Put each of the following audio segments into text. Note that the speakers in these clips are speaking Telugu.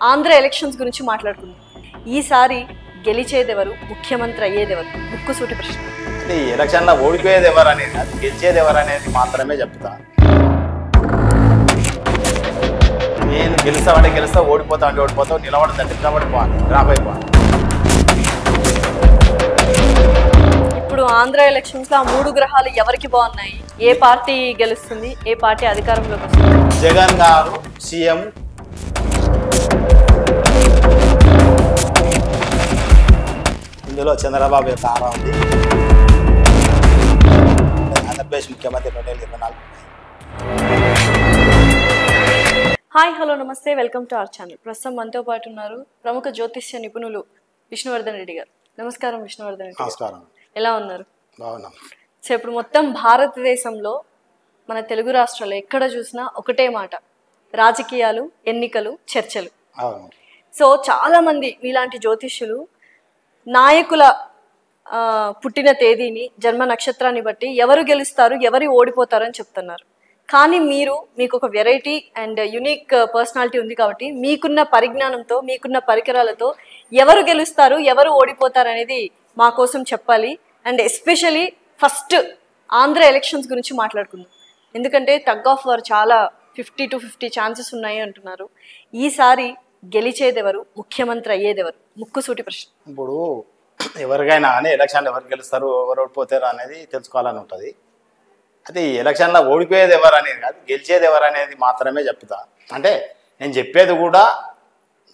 ఆంధ్ర ఎలక్షన్స్ గురించి మాట్లాడుకుందాం. ఈసారి గెలిచేదెవరు, ముఖ్యమంత్రి అయ్యేదెవరు? ముక్కుసూటి ప్రశ్న. అంటే ఈ ఎలక్షన్లో ఓడిపోయేది ఎవరు అనేది కాదు, గెలిచేది ఎవరు అనేది మాత్రమే చెప్తా. నేను గెలుస్తామంటే గెలుస్తా, ఓడిపోతా అంటే ఓడిపోతావు, నిలబడదంటే నిలబడిపోవాలి, డ్రాప్ అయిపోవాలి. ఇప్పుడు ఆంధ్ర ఎలక్షన్స్ లో ఆ 3 గ్రహాలు ఎవరికి బాగున్నాయి? ఏ పార్టీ గెలుస్తుంది, ఏ పార్టీ అధికారంలోకి వస్తుంది? జగన్ గారు సీఎం, ఇందులో చంద్రబాబు యొక్క ఆరా ఉంది. ఆంధ్రప్రదేశ్ ముఖ్యమంత్రి 2024. హాయ్, హలో, నమస్తే, వెల్కమ్ టు అవర్ ఛానల్. ప్రస్తుతం మనతో పాటు ఉన్నారు ప్రముఖ జ్యోతిష్య నిపుణులు విష్ణువర్ధన్ రెడ్డి గారు. నమస్కారం విష్ణువర్ధన్ రెడ్డి. నమస్కారం. ఎలా ఉన్నారు? బాగున్నాం. సో ఇప్పుడు మొత్తం భారతదేశంలో మన తెలుగు రాష్ట్రాల్లో ఎక్కడ చూసినా ఒకటే మాట: రాజకీయాలు, ఎన్నికలు, చర్చలు. అవును. సో చాలా మంది మీలాంటి జ్యోతిష్యులు నాయకుల పుట్టిన తేదీని, జన్మ నక్షత్రాన్ని బట్టి ఎవరు గెలుస్తారు, ఎవరు ఓడిపోతారు అని చెప్తున్నారు. కానీ మీకు ఒక వెరైటీ అండ్ యునిక్ పర్సనాలిటీ ఉంది కాబట్టి మీకున్న పరిజ్ఞానంతో, మీకున్న పరికరాలతో ఎవరు గెలుస్తారు, ఎవరు ఓడిపోతారు అనేది మా కోసం చెప్పాలి. And especially first Andhra elections గురించి మాట్లాడుకుందాం. ఎందుకంటే టగ్ ఆఫ్ వార్ చాలా 50 to 50 ఛాన్సెస్ ఉన్నాయి అంటున్నారు. ఈసారి గెలిచేదెవరు, ముఖ్యమంత్రి అయ్యేదెవరు? ముక్కుసూటి ప్రశ్న. ఇప్పుడు ఎవరికైనా కానీ ఎలక్షన్లో ఎవరు గెలుస్తారు, ఎవరు ఓడిపోతారు అనేది తెలుసుకోవాలని ఉంటుంది. అయితే ఈ ఎలక్షన్లో ఓడిపోయేది ఎవరు అనేది కాదు, గెలిచేది ఎవరు అనేది మాత్రమే చెప్తా. అంటే నేను చెప్పేది కూడా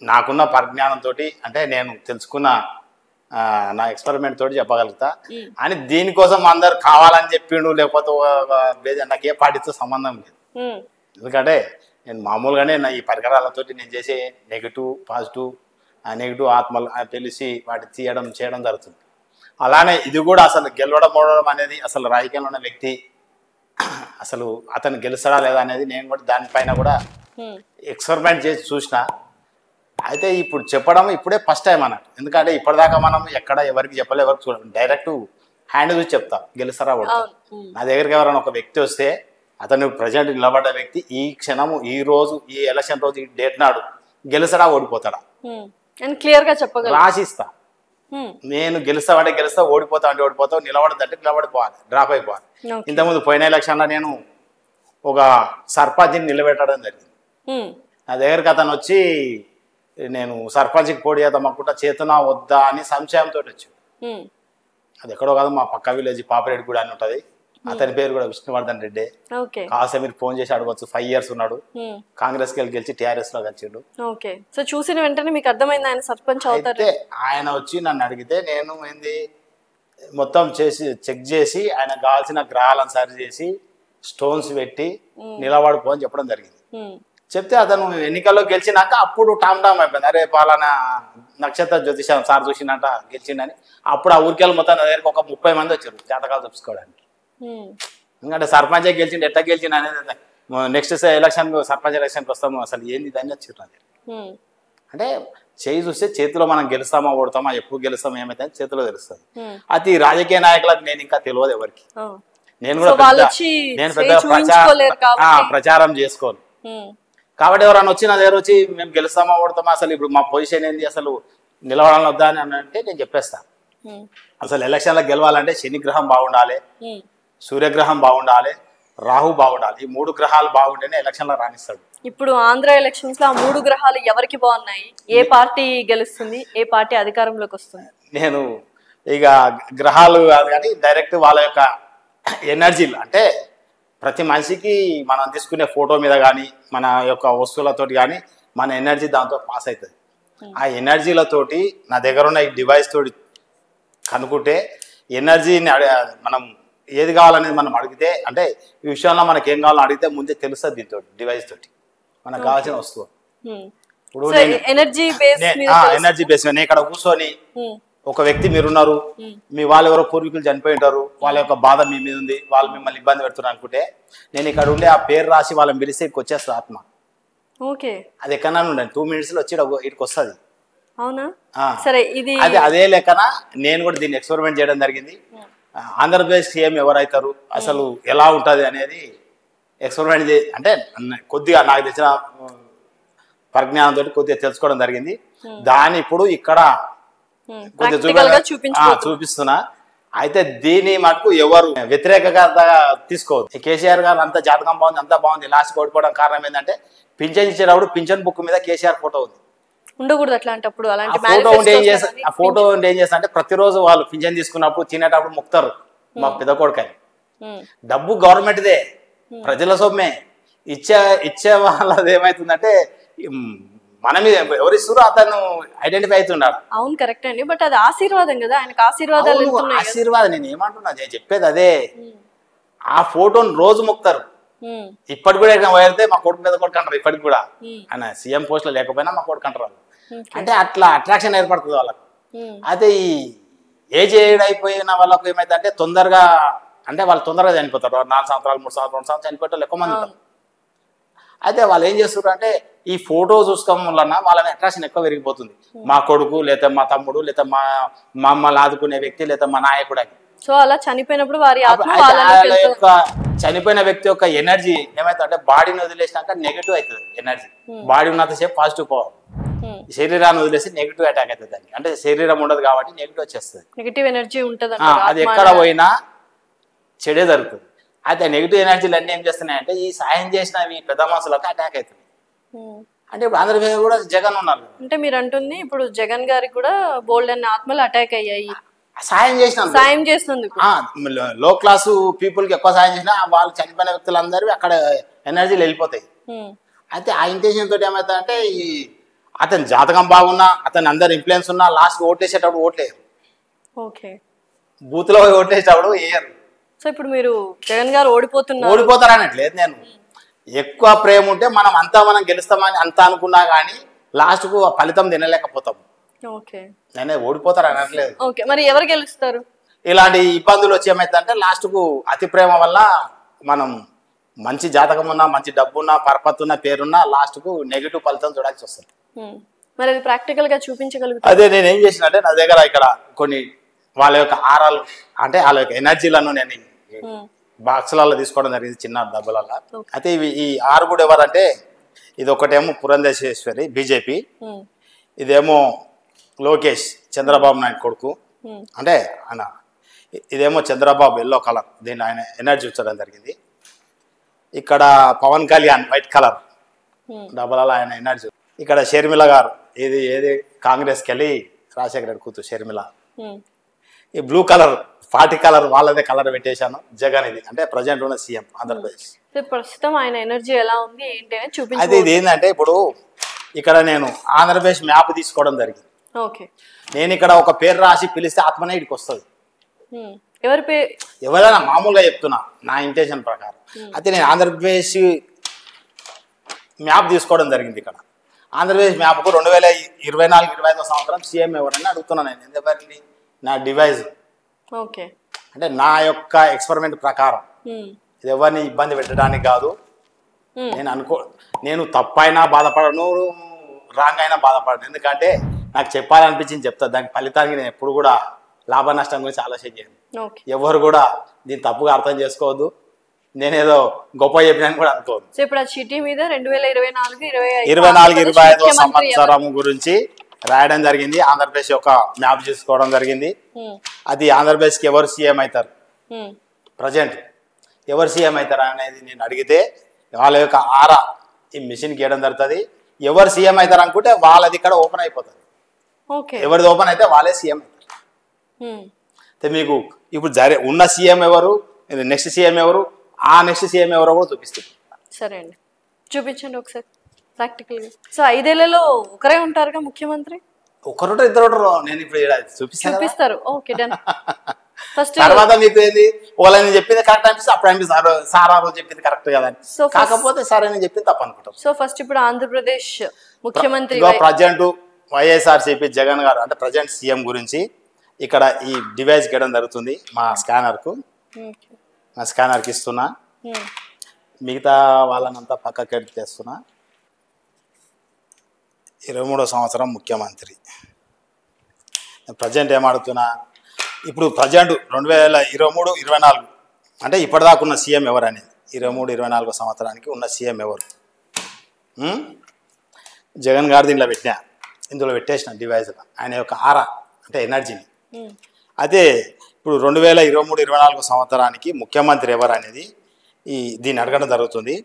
నాకున్న పరిజ్ఞానంతో, అంటే నేను తెలుసుకున్న నా ఎక్స్పెరిమెంట్ తోటి చెప్పగలుగుతా. అని దీనికోసం అందరు కావాలని చెప్పిండు, లేకపోతే నాకు ఏ పార్టీతో సంబంధం లేదు. ఎందుకంటే నేను మామూలుగానే నా ఈ పరికరాలతోటి నేను చేసే నెగిటివ్, పాజిటివ్, నెగిటివ్ ఆత్మలు తెలిసి వాటి చేయడం జరుగుతుంది. అలానే ఇది కూడా అసలు గెలవడం ఓడడం అనేది అసలు రాజకీయంలో ఉన్న వ్యక్తి అసలు అతను గెలుస్తాడా లేదా అనేది నేను కూడా దానిపైన కూడా ఎక్స్పెరిమెంట్ చేసి చూసిన. అయితే ఇప్పుడు చెప్పడం ఇప్పుడే ఫస్ట్ టైం అన్నట్టు. ఎందుకంటే ఇప్పటిదాకా మనం ఎక్కడ ఎవరికి చెప్పలే, ఎవరికి చూడాలి, డైరెక్ట్ హ్యాండ్ చూసి చెప్తాం గెలుస్తారా ఓడతారు. నా దగ్గరికి ఎవరైనా ఒక వ్యక్తి వస్తే అతను ప్రజెంట్ నిలబడ్డ వ్యక్తి ఈ క్షణము, ఈ రోజు, ఈ ఎలక్షన్ రోజు, ఈ డేట్ నాడు గెలుస్తాడా ఓడిపోతాడా క్లియర్ గా చెప్పగలరు, రాసిస్తా. నేను గెలుస్తామంటే గెలుస్తా, ఓడిపోతా అంటే ఓడిపోతావు, నిలబడదంటే నిలబడిపోవాలి, డ్రాప్ అయిపోవాలి. ఇంతకుముందు పోయిన ఎలక్షన్లో నేను ఒక సర్పంచ్ని నిలబెట్టడం జరిగింది. నా దగ్గరికి అతను వచ్చి నేను సర్పంచ్కి పోటీ చేద్దాం అనుకుంటా, చేతునా వద్దా అని సంశయంతో వచ్చి, అది ఎక్కడో కాదు మా పక్క విలేజ్ పాపిరెడ్డి కూడా అని ఉంటుంది. అతని పేరు కూడా విష్ణువర్ధన్ రెడ్డి. కాసే మీరు ఫోన్ చేసి అడగవచ్చు. 5 years ఉన్నాడు, కాంగ్రెస్ కి గెలిచి TRS లో గెలిచిండు. ఓకే. సో చూసిన వెంటనే మీకు అర్థమైంది ఆయన సర్పంచ్ అవుతారు. ఆయన వచ్చి నన్ను అడిగితే నేను ఏంది మొత్తం చేసి చెక్ చేసి ఆయన కావాల్సిన గ్రహాలను సరి చేసి స్టోన్స్ పెట్టి నిలబడిపో అని చెప్పడం జరిగింది. చెప్తే అతను ఎన్నికల్లో గెలిచినాక అప్పుడు టామ్ అయిపోయింది. అరే పాలనా నక్షత్ర జ్యోతిషం సార్ చూసినట్ట గెలిచిండని. అప్పుడు ఆ ఊరికెళ్ళి మొత్తం నా దగ్గరకు ఒక 30 మంది వచ్చారు జాతకాలు చూసుకోవడానికి. ఎందుకంటే సర్పంచ్ గెలిచిండు, ఎట్లా గెలిచిండు అనేది నెక్స్ట్ ఎలక్షన్ సర్పంచ్ ఎలక్షన్కి వస్తాము, అసలు ఏంది దాన్ని వచ్చారు. అంటే చేయి చూస్తే చేతిలో మనం గెలుస్తామా ఓడతామా, ఎప్పుడు గెలుస్తామా ఏమైతే చేతిలో తెలుస్తుంది. అది రాజకీయ నాయకులకు నేను ఇంకా తెలియదు ఎవరికి. నేను కూడా ప్రచారం చేసుకోను కాబట్టి ఎవరైనా వచ్చి నా దగ్గర వచ్చి మేము గెలుస్తామా ఓడతామా, అసలు ఇప్పుడు మా పొజిషన్ ఏంది, అసలు నిలబడాలని వద్దా అని అంటే నేను చెప్పేస్తాను. అసలు ఎలక్షన్లో గెలవాలంటే శని గ్రహం బాగుండాలి, సూర్యగ్రహం బాగుండాలి, రాహు బాగుండాలి. ఈ 3 గ్రహాలు బాగుంటేనే ఎలక్షన్లో రాణిస్తాడు. ఇప్పుడు ఆంధ్ర ఎలక్షన్స్ లో ఆ 3 గ్రహాలు ఎవరికి బాగున్నాయి? ఏ పార్టీ గెలుస్తుంది, ఏ పార్టీ అధికారంలోకి వస్తుంది? నేను ఇక గ్రహాలు కాదు కానీ డైరెక్ట్ వాళ్ళ యొక్క ఎనర్జీలు, అంటే ప్రతి మనిషికి మనం తీసుకునే ఫోటో మీద కానీ మన యొక్క వస్తువులతో కానీ మన ఎనర్జీ దాంతో పాస్ అవుతుంది. ఆ ఎనర్జీలతోటి నా దగ్గర ఉన్న ఈ డివైస్ తోటి కనుక్కుంటే ఎనర్జీని మనం ఏది కావాలనేది మనం అడిగితే, అంటే ఈ విషయంలో మనకి ఏం కావాలో అడిగితే ముందే తెలుస్తుంది దీంతో, డివైస్ తోటి మనకు కావాల్సిన వస్తువు. ఇప్పుడు ఎనర్జీ బేస్ నేను ఇక్కడ కూర్చొని ఒక వ్యక్తి మీరున్నారు, మీ వాళ్ళు ఎవరో పూర్వీకులు చనిపోయి ఉంటారు, వాళ్ళ యొక్క బాధ మీ మీద ఉంది, వాళ్ళు మిమ్మల్ని ఇబ్బంది పెడుతున్నారు అనుకుంటే నేను ఇక్కడ ఉండే ఆ పేరు రాసి వాళ్ళని పిలిస్తే ఇక్కడికి వచ్చేస్తుంది ఆత్మ. అది ఎక్కడన్నా ఉండండి 2 minutes వచ్చి ఇక్కడికి వస్తుంది. అవునా? సరే, ఇది అదే లెక్కన నేను కూడా దీన్ని ఎక్స్పెరిమెంట్ చేయడం జరిగింది. ఆంధ్రప్రదేశ్ సీఎం ఎవరైతారు, అసలు ఎలా ఉంటుంది అనేది ఎక్స్పెరిమెంట్ అంటే కొద్దిగా నాకు తెచ్చిన పరిజ్ఞానంతో కొద్దిగా తెలుసుకోవడం జరిగింది. దాన్ని ఇప్పుడు ఇక్కడ ప్రాక్టికల్గా చూపిస్తున్నా. అయితే దీని మటుకు ఎవరు వ్యతిరేకంగా తీసుకోవద్దు. కేసీఆర్ గారు అంత జాతకం బాగుంది, అంతా బాగుంది, లాస్ట్ ఓడిపోవడం కారణం ఏంటంటే పింఛన్ ఇచ్చేటప్పుడు పింఛన్ బుక్ మీద కేసీఆర్ ఫోటో ఉంది. ఉండకూడదు అట్లాంటప్పుడు. అలాంటి ఆ ఫోటో ఉండి ఏం చేస్తా అంటే ప్రతిరోజు వాళ్ళు పింఛన్ తీసుకున్నప్పుడు తినేటప్పుడు ముక్తారు. మా పెద్ద కొడుకని డబ్బు గవర్నమెంట్దే, ప్రజల సొమ్మే. ఇచ్చే వాళ్ళది ఏమైతుందంటే మన మీద ఎవరిస్తురో అతను ఐడెంటిఫై అవుతున్నాడు. అవును, కరెక్ట్ అండి. బట్ అది ఆశీర్వాదం కదా, ఆయనకు ఆశీర్వాదాలు. ఆశీర్వాదం నేను ఏమంటున్నా, నేను చెప్పేది అదే. ఆ ఫోటోని రోజు మొక్తారు. ఇప్పటికి కూడా ఎక్కడ పోయితే మా కొడుకు మీద కొడుకు అంటారు. ఇప్పటికి కూడా ఆయన సీఎం పోస్ట్ లో లేకపోయినా మా కొడుకు అంటారు. అంటే అట్లా అట్రాక్షన్ ఏర్పడుతుంది వాళ్ళకు. అయితే ఈ ఏజ్ అయిపోయిన వాళ్ళకు ఏమైతే అంటే తొందరగా, అంటే వాళ్ళు తొందరగా చనిపోతారు. 4 సంవత్సరాలు 3 సంవత్సరాలు 2 సంవత్సరాలు చనిపోయేటోళ్ళు ఎక్కువ మంది ఉంటారు. అయితే వాళ్ళు ఏం చేస్తారు అంటే ఈ ఫోటో చూసుకోవడం వలన వాళ్ళని అట్రాక్షన్ ఎక్కువ పెరిగిపోతుంది. మా కొడుకు లేదా మా తమ్ముడు లేదా మా మమ్మల్ని ఆదుకునే వ్యక్తి లేదా మా నాయకుడు అని. సో అలా చనిపోయినప్పుడు వారి చనిపోయిన వ్యక్తి యొక్క ఎనర్జీ ఏమైతే అంటే బాడీని వదిలేసినాక నెగిటివ్ అవుతుంది ఎనర్జీ. బాడీ ఉన్నంతసేపు పాజిటివ్ పవర్, శరీరాన్ని వదిలేసి నెగిటివ్ అటాక్ అవుతుంది దానికి. అంటే శరీరం ఉండదు కాబట్టి నెగిటివ్ వచ్చేస్తుంది, నెగిటివ్ ఎనర్జీ ఉంటుంది. అది ఎక్కడ పోయినా చెడే జరుగుతుంది. అయితే నెగిటివ్ ఎనర్జీలు అన్నీ ఏం చేస్తున్నాయంటే ఈ సాయం చేసిన ఈ పెద్ద మనుషులకు అటాక్ అవుతుంది. అంటే ఇప్పుడు ఆంధ్రప్రదేశ్ కూడా జగన్ ఉన్నారు. అంటే మీరు అంటుంది ఇప్పుడు జగన్ గారికి కూడా బోల్డ్ అనే ఆత్మలు అటాక్ అయ్యాయి సాయం చేసినందుకు. లో క్లాస్ పీపుల్ కి ఎక్కువ సాయం చేసినా వాళ్ళు చనిపోయిన వ్యక్తులందరూ అక్కడ ఎనర్జీలు వెళ్ళిపోతాయి. అయితే ఆ ఇంటెన్షన్ తోటి ఏమవుతుందంటే ఈ అతని జాతకం బాగున్నా, అతని అందరు ఇన్ఫ్లుయెన్స్ ఉన్నా, లాస్ట్ ఓట్లేసేటప్పుడు ఓట్లేరు. బూత్ లో ఓట్లేసేటప్పుడు వేయరు. సో ఇప్పుడు మీరు జగన్ గారు ఓడిపోతారు అనట్లేదు. నేను ఎక్కువ ప్రేమ ఉంటే మనం గెలుస్తామని అంత అనుకున్నా కానీ లాస్ట్ కు ఫలితం తినలేకపోతాం. నేనే ఓడిపోతారు అనట్లేదు. మరి ఎవరు గెలుస్తారు? ఇలాంటి ఇబ్బందులు వచ్చి ఏమైతుందంటే లాస్ట్ కు అతి ప్రేమ వల్ల మనం మంచి జాతకం ఉన్నా, మంచి డబ్బు ఉన్నా, పరపతి ఉన్న, పేరున్నా లాస్ట్ కు నెగిటివ్ ఫలితం చూడాల్సి వస్తుంది. మరి అది ప్రాక్టికల్ గా చూపించగలుగుతారు. అదే నేను ఏం చేసిన అంటే నా దగ్గర ఇక్కడ కొన్ని వాళ్ళ యొక్క ఆరాలు అంటే వాళ్ళ యొక్క ఎనర్జీలను నేను బాక్సులలో తీసుకోవడం జరిగింది, చిన్న డబ్బులలో. అయితే ఈ 6 కూడా ఎవరంటే ఇది ఒకటేమో పురంధేశ్వరి బీజేపీ, ఇదేమో లోకేష్ చంద్రబాబు నాయుడు కొడుకు, అంటే ఆయన ఇదేమో చంద్రబాబు ఎల్లో కలర్, దీన్ని ఆయన ఎనర్జీ ఉంచడం జరిగింది. ఇక్కడ పవన్ కళ్యాణ్ వైట్ కలర్ డబ్బులలో ఆయన ఎనర్జీ. ఇక్కడ షర్మిల గారు ఏది కాంగ్రెస్కి వెళ్ళి రాజశేఖర రెడ్డి కూతురు షర్మిల. ఈ బ్లూ కలర్ పార్టీ కలర్ వాళ్ళదే కలర్ పెట్టేశాను. జగన్ ఇది అంటే ప్రజెంట్ ఉన్న సీఎం ఆంధ్రప్రదేశ్. ప్రస్తుతం ఆయన ఎనర్జీ ఎలా ఉంది ఏంటి అని చూపించు. అయితే ఇది ఏంటంటే ఇప్పుడు ఇక్కడ నేను ఆంధ్రప్రదేశ్ మ్యాప్ తీసుకోవడం జరిగింది. నేను ఇక్కడ ఒక పేరు రాసి పిలిస్తే ఆత్మనే ఇక్కడికి వస్తుంది. ఎవరైనా మామూలుగా చెప్తున్నా నా ఇంటెన్షన్ ప్రకారం. అయితే నేను ఆంధ్రప్రదేశ్ మ్యాప్ తీసుకోవడం జరిగింది. ఇక్కడ ఆంధ్రప్రదేశ్ మ్యాప్కు 2024-25 సంవత్సరం సీఎం ఎవరని అడుగుతున్నాను నేను. ఎందుకంటే నా డివైజ్ అంటే నా యొక్క ఎక్స్పెరిమెంట్ ప్రకారం ఇది ఎవరిని ఇబ్బంది పెట్టడానికి కాదు. నేను తప్పైనా బాధపడను, రాంగ్ అయినా బాధపడను. ఎందుకంటే నాకు చెప్పాలనిపించింది చెప్తా. దానికి ఫలితానికి నేను ఎప్పుడు కూడా లాభ నష్టం గురించి ఆలోచన చేయను. ఎవరు కూడా దీన్ని తప్పుగా అర్థం చేసుకోవద్దు. నేనేదో గొప్ప చెప్పినాను కూడా అనుకోవద్దు. ఇప్పుడు ఆ చిట్టి మీద 2024-25 సంవత్సరం గురించి రాయడం జరిగింది. ఆంధ్రప్రదేశ్ యొక్క మ్యాప్ చేసుకోవడం జరిగింది. అది ఆంధ్రప్రదేశ్కి ఎవరు సీఎం అవుతారు, ప్రజెంట్ ఎవరు సీఎం అవుతారు అనేది నేను అడిగితే వాళ్ళ యొక్క ఆరా ఈ మిషన్ గీయడం జరుగుతుంది. ఎవరు సీఎం అవుతారు అనుకుంటే వాళ్ళది ఇక్కడ ఓపెన్ అయిపోతుంది. ఎవరిది ఓపెన్ అయితే వాళ్ళే సీఎం అవుతారు. మీకు ఇప్పుడు ఉన్న సీఎం ఎవరు, నెక్స్ట్ సీఎం ఎవరు, ఆ నెక్స్ట్ సీఎం ఎవరో కూడా చూపిస్తుంది. సరే అండి, చూపించండి ఒకసారి ప్రాక్టికల్ గా. సో 5 ఏళ్లలో ఒకరే ఉంటారుగా ముఖ్యమంత్రి? ఒకరు ఇద్దరు ఉంటారు. నేను ఇప్పుడు చూపిస్తారు. Okay done. ఫస్ట్ తర్వాత మీకు ఏంది వాళ్ళని చెప్పింది కరెక్ట్ అనిపిస్తే అప్పుడు అనిపిస్తుంది సార్ ఆ రోజు చెప్పింది కరెక్ట్ కదా అని. కాకపోతే సరే నేను చెప్పింది తప్ప అనుకుంటాం. సో ఫస్ట్ ఇప్పుడు ఆంధ్రప్రదేశ్ ముఖ్యమంత్రి ప్రజెంట్ వైఎస్ఆర్సీపీ జగన్ గారు అంటే ప్రజెంట్ సీఎం గురించి ఇక్కడ ఈ డివైస్ గీయడం జరుగుతుంది. మా స్కానర్కి ఇస్తున్నా. మిగతా వాళ్ళనంతా పక్కకి తెస్తున్నా. 23వ సంవత్సరం ముఖ్యమంత్రి ప్రజెంట్ ఏమడుతున్నా. ఇప్పుడు ప్రజెంట్ 2023-24 అంటే ఇప్పటిదాకా ఉన్న సీఎం ఎవరు అనేది 23-24 సంవత్సరానికి ఉన్న సీఎం ఎవరు. జగన్ గారు దీనిలో పెట్టినా, ఇందులో పెట్టేసిన డివైజ్లో ఆయన యొక్క ఆరా అంటే ఎనర్జీని. అయితే ఇప్పుడు 2023-24 సంవత్సరానికి ముఖ్యమంత్రి ఎవరు అనేది దీన్ని అడగడం జరుగుతుంది.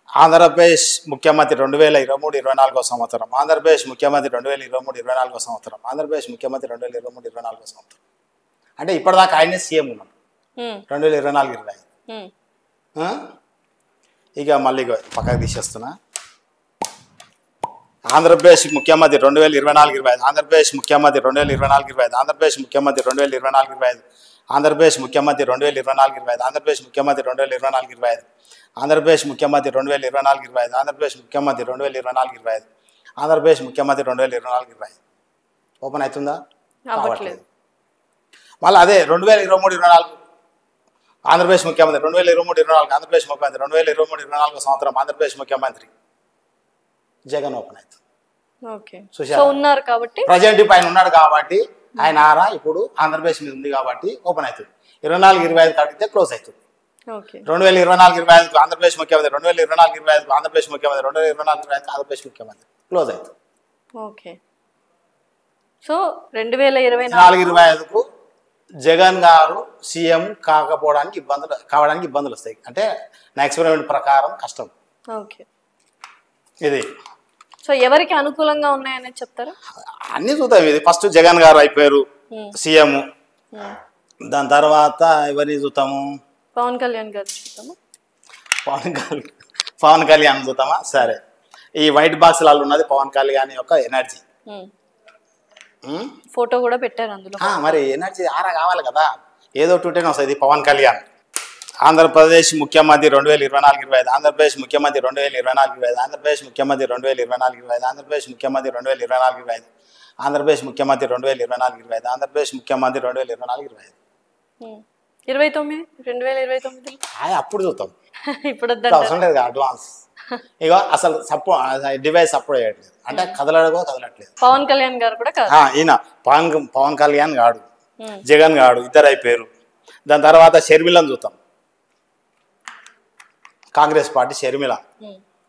ఆంధ్రప్రదేశ్ ముఖ్యమంత్రి 2023-24 సంవత్సరం, ఆంధ్రప్రదేశ్ ముఖ్యమంత్రి 2023-24 సంవత్సరం, ఆంధ్రప్రదేశ్ ముఖ్యమంత్రి 2023-24 సంవత్సరం. అంటే ఇప్పటిదాకా ఆయనే సీఎం ఉన్నాడు 2024-25. ఇక మళ్ళీ పక్కకు తీసేస్తున్నా. ఆంధ్రప్రదేశ్ ముఖ్యమంత్రి 2024-25, ఆంధ్రప్రదేశ్ ముఖ్యమంత్రి 2024-25, ఆంధ్రప్రదేశ్ ముఖ్యమంత్రి 2024-25, ఆంధ్రప్రదేశ్ ముఖ్యమంత్రి 2024-25, ఆంధ్రప్రదేశ్ ముఖ్యమంత్రి 2024-25, ఆంధ్రప్రదేశ్ ముఖ్యమంత్రి 2024-25, ఆంధ్రప్రదేశ్ ముఖ్యమంత్రి 2024-25, ఆంధ్రప్రదేశ్ ముఖ్యమంత్రి 2024-25. ఓపెన్ అవుతుందా? అవ్వట్లేదు. మళ్ళీ అదే 2023-24 ఆంధ్రప్రదేశ్ ముఖ్యమంత్రి, 2023-24 ఆంధ్రప్రదేశ్ ముఖ్యమంత్రి, 2023-24 సంవత్సరం ఆంధ్రప్రదేశ్ ముఖ్యమంత్రి జగన్ ఓపెన్ అవుతుంది. ఉన్నారు కాబట్టి ప్రజెంట్ పైన ఉన్నాడు కాబట్టి ఆయన ఆరా ఇప్పుడు ఆంధ్రప్రదేశ్ మీద ఉంది కాబట్టి ఓపెన్ అవుతుంది. 24-25 కడిగితే క్లోజ్ అవుతుంది. 2024-25 ఆంధ్రప్రదేశ్ ముఖ్యమంత్రి, 2024-25 ఆంధ్రప్రదేశ్ ముఖ్యమంత్రి, 2024-25 ఆంధ్రప్రదేశ్ ముఖ్యమంత్రి క్లోజ్ అవుతుంది. ఓకే. సో 2024-25కు జగన్ గారు సీఎం కావడానికి ఇబ్బందులు వస్తాయి. అంటే నా ఎక్స్పెరిమెంట్ ప్రకారం కష్టం. ఓకే. ఇది సో ఎవరికి అనుకూలంగా ఉన్నాయని చెప్తారా? అన్ని చూద్దాం. ఇది ఫస్ట్ జగన్ గారు అయిపోయారు సీఎం, దాని తర్వాత ఎవరిని చూద్దాము? పవన్ కళ్యాణ్ గారు చూద్దాము. పవన్ కళ్యాణ్ చూద్దామా? సరే, ఈ వైట్ బాక్స్ లాగా ఉన్నది పవన్ కళ్యాణ్ యొక్క ఎనర్జీ. ఫోటో కూడా పెట్టారు అందులో. మరి ఎనర్జీ ఆరా కావాలి కదా, ఏదో టూటేనే వస్తుంది. పవన్ కళ్యాణ్ ఆంధ్రప్రదేశ్ ముఖ్యమంత్రి 2024-25, ఆంధ్రప్రదేశ్ ముఖ్యమంత్రి 2024-25, ఆంధ్రప్రదేశ్ ముఖ్యమంత్రి 2024-25, ఆంధ్రప్రదేశ్ ముఖ్యమంత్రి 2024-25, ఆంధ్రప్రదేశ్ ముఖ్యమంత్రి 2024-25, ఆంధ్రప్రదేశ్ ముఖ్యమంత్రి 2024-25. 2029 అప్పుడు చూద్దాం. ఇప్పుడు అవసరం లేదు అడ్వాన్స్. ఇక అసలు డివైస్ సపోర్ట్ చేయట్లేదు అంటే కదలట్లేదు. పవన్ కళ్యాణ్ గారు కూడా ఈయన పవన్ కళ్యాణ్ గాడు, జగన్ గాడు ఇద్దరు అయిపోయారు. దాని తర్వాత షర్మిలను చూద్దాం. కాంగ్రెస్ పార్టీ షర్మిల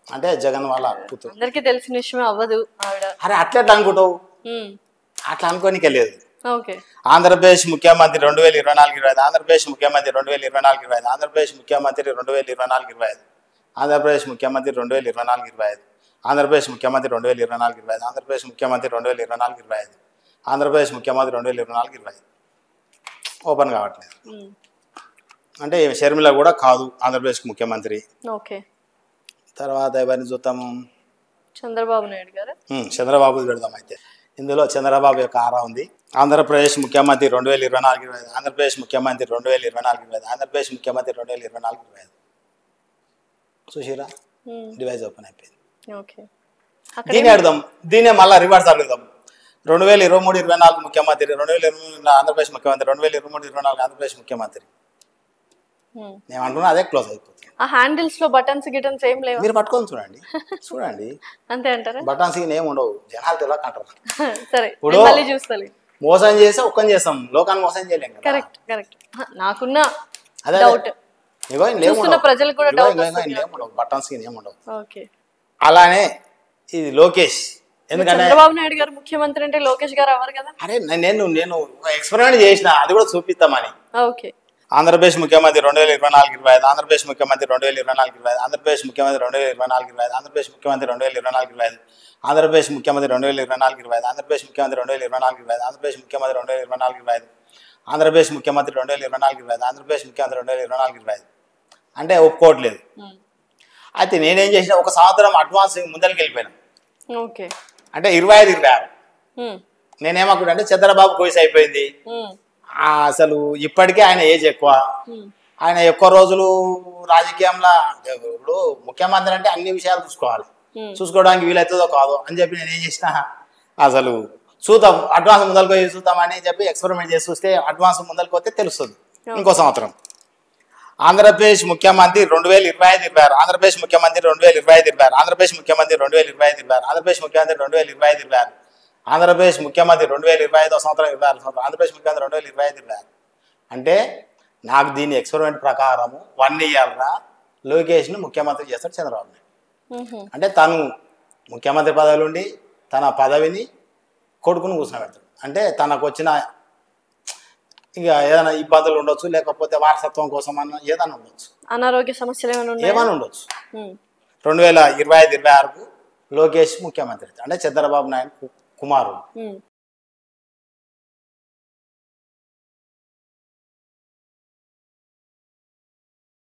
అంటే జగన్ వాళ్ళ కూతురు. అందరికీ తెలిసిన విషయం అవ్వదు ఆవిడ. అరే అట్లా అనుకుంటావు? అట్లా అనుకోనికే లేదు. ఓకే. ఆంధ్రప్రదేశ్ ముఖ్యమంత్రి 2024-25, ఆంధ్రప్రదేశ్ ముఖ్యమంత్రి 2024-25, ఆంధ్రప్రదేశ్ ముఖ్యమంత్రి 2024-25, ఆంధ్రప్రదేశ్ ముఖ్యమంత్రి 2024-25, ఆంధ్రప్రదేశ్ ముఖ్యమంత్రి 2024-25, ఆంధ్రప్రదేశ్ ముఖ్యమంత్రి 2024-25, ఆంధ్రప్రదేశ్ ముఖ్యమంత్రి 2024-25. ఓపెన్ కావట్లేదు. అంటే షర్మిల కూడా కాదు ఆంధ్రప్రదేశ్ ముఖ్యమంత్రి. ఓకే. తర్వాత ఎవరిని చూద్దాము? చంద్రబాబు నాయుడు గారు. చంద్రబాబు పెడదాం. అయితే ఇందులో చంద్రబాబు యొక్క ఆరా ఉంది. ఆంధ్రప్రదేశ్ ముఖ్యమంత్రి 2024-25, ఆంధ్రప్రదేశ్ ముఖ్యమంత్రి 2024-25, ఆంధ్రప్రదేశ్ ముఖ్యమంత్రి 2024-25. చూసిరా, డివైజ్ ఓపెన్ అయిపోయింది. దీన్ని అడుగుదాం, దీన్నే మళ్ళీ రివర్స్ అడుగుదాం. 2023-24 ముఖ్యమంత్రి, 2023 ఆంధ్రప్రదేశ్ ముఖ్యమంత్రి, 2023-24 ఆంధ్రప్రదేశ్ ముఖ్యమంత్రి. నేను అంటున్నా అదే క్లోజ్ అయిపోతుంది. ఆ హ్యాండిల్స్ లో బటన్స్ గిటన్స్ ఏం లేవు. మీరు పట్టుకొని చూడండి అంతే అంటారా? బటన్స్ ఏమి ఉండవు, జనాలు తెలియక అంటారు. సరే, చూస్తాను. మోసం చేస్తే ఒక్కని చేస్తాం, లోకాన్ని మోసం చేయలేం. కరెక్ట్. నాకున్న డౌట్ ప్రజలు కూడా బటన్స్ ఏముండవు. ఓకే. అలానే ఇది లోకేష్, ఎందుకంటే చంద్రబాబు నాయుడు గారు ముఖ్యమంత్రి అంటే లోకేష్ గారు అవ్వరు కదా. అరే నేను ఎక్స్పెరిమెంట్ చేసిన, అది కూడా చూపిస్తామని. ఓకే. ఆంధ్రప్రదేశ్ ముఖ్యమంత్రి 2024-25, ఆంధ్రప్రదేశ్ ముఖ్యమంత్రి 2024-25, ఆంధ్రప్రదేశ్ ముఖ్యమంత్రి 2024-25, ఆంధ్రప్రదేశ్ ముఖ్యమంత్రి 2024-25, ఆంధ్రప్రదేశ్ ముఖ్యమంత్రి 2024-25, ఆంధ్రప్రదేశ్ ముఖ్యమంత్రి 2024-25, ఆంధ్రప్రదేశ్ ముఖ్యమంత్రి 2024-25, ఆంధ్రప్రదేశ్ ముఖ్యమంత్రి 2024-25, ఆంధ్రప్రదేశ్ ముఖ్యమంత్రి 2024-25 అంటే ఒప్పుకోవట్లేదు. అయితే నేనేం చేసిన, ఒక సంవత్సరం అడ్వాన్స్ ముందరికి వెళ్ళిపోయినా. ఓకే. అంటే 25-26 నేనేమనుకుంటా అంటే చంద్రబాబు వయసు అయిపోయింది, అసలు ఇప్పటికే ఆయన ఏజ్ ఎక్కువ, ఆయన ఎక్కువ రోజులు రాజకీయంలో ఇప్పుడు ముఖ్యమంత్రి అంటే అన్ని విషయాలు చూసుకోవడానికి వీలవుతుందో కాదో అని చెప్పి నేను ఏం చేసిన, అసలు చూద్దాం అడ్వాన్స్ ముందరికి పోయి చూద్దామని చెప్పి ఎక్స్పెరిమెంట్ చేసి చూస్తే అడ్వాన్స్ ముందరికి పోతే తెలుస్తుంది. ఇంకో సంవత్సరం ఆంధ్రప్రదేశ్ ముఖ్యమంత్రి 2025-26, ఆంధ్రప్రదేశ్ ముఖ్యమంత్రి 2025-26, ఆంధ్రప్రదేశ్ ముఖ్యమంత్రి 2025-26, ఆంధ్రప్రదేశ్ ముఖ్యమంత్రి 2025-26, ఆంధ్రప్రదేశ్ ముఖ్యమంత్రి 2025 సంవత్సరం 26 సంవత్సరం, ఆంధ్రప్రదేశ్ ముఖ్యమంత్రి 2025-26. అంటే నాకు దీని ఎక్స్పెరిమెంట్ ప్రకారము 1 ఇయర్గా లోకేష్ను ముఖ్యమంత్రి చేస్తాడు చంద్రబాబు నాయుడు. అంటే తను ముఖ్యమంత్రి పదవిలో ఉండి తన పదవిని కొడుకును కూర్చోబెడతాడు. అంటే తనకు వచ్చిన ఇక ఏదైనా ఇబ్బందులు ఉండొచ్చు, లేకపోతే వారసత్వం కోసం అన్న ఏదైనా ఉండొచ్చు, అనారోగ్య సమస్యలు ఏమైనా ఉండొచ్చు. 2025-26కు లోకేష్ ముఖ్యమంత్రి, అంటే చంద్రబాబు నాయుడు కుమారుడు.